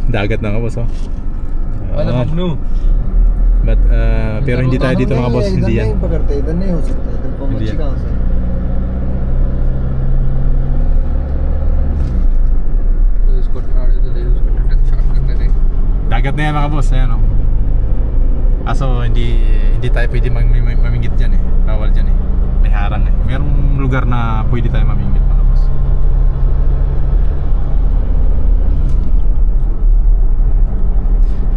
Dagat na nga boss, oh. Ada Magno. But pero hindi tayo dito mga boss, hindi yan. Hindi yan. Dagat na yan mga boss, ayan oh. Kaso hindi tayo pwede mamingit dyan eh. Bawal dyan eh. May harang eh. Merong lugar na pwede tayo mamingit mga boss.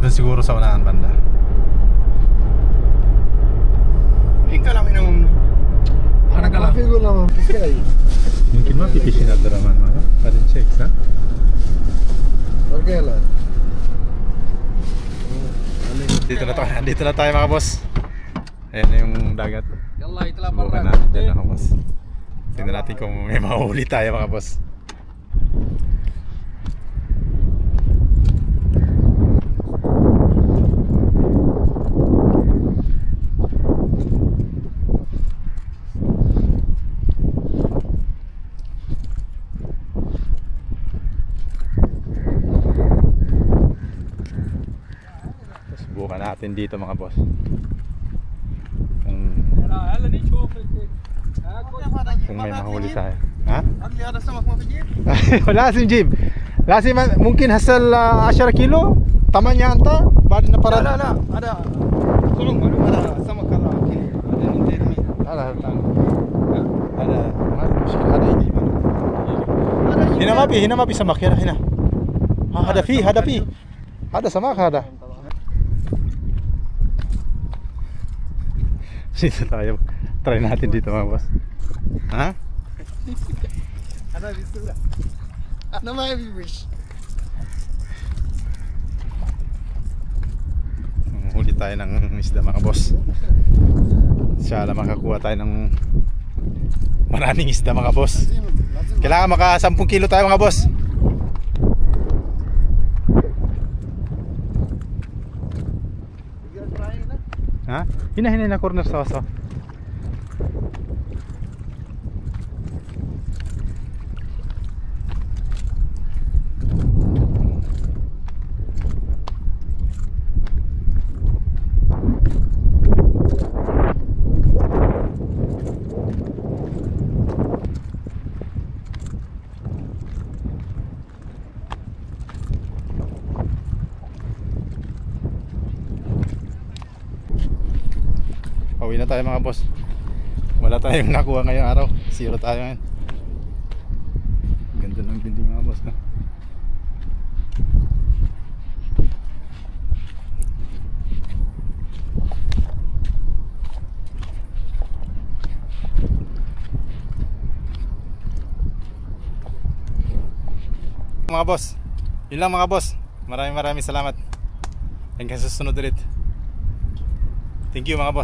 Doon siguro sa unahan banda. Ikaw lang minum. Ana ka lang. Figo naman piskay. Mungkin mah pipisin na daraman mana. Padin check sa. Okay lang. Dito na tayo mga boss. Ayan na yung dagat. Yalla, itulah Subukan natin dyan mga boss. Tingnan natin kung may mahuli tayo mga boss. Subukan natin dito mga boss. Kung may mahuli tayo. Ha? لازم جيب لازم ممكن هسه 10 كيلو 8 انت بعد نفر. لا ada tolong baru ada sama kalau ada intermi ada ما مشكلة هذا يجي هنا ما في سمك هنا هذا فيه هذا سمك هذا. Dito tayo. Try natin dito mga boss. Ha? Ada bisura. Ano may wish? Huli tayo ng isda mga boss. Sana makakuha tayo ng maraming isda mga boss. Kailangan maka 10 kilo tayo mga boss. Ha? Hina na corner sa oso. Pauwi na tayo mga boss. Wala tayong nakuha ngayong araw. Zero tayo ngayon. Ganda ng binding mga boss, no? Mga boss, yun lang mga boss. Maraming salamat. Hanggang sa susunod ulit. Thank you mga boss.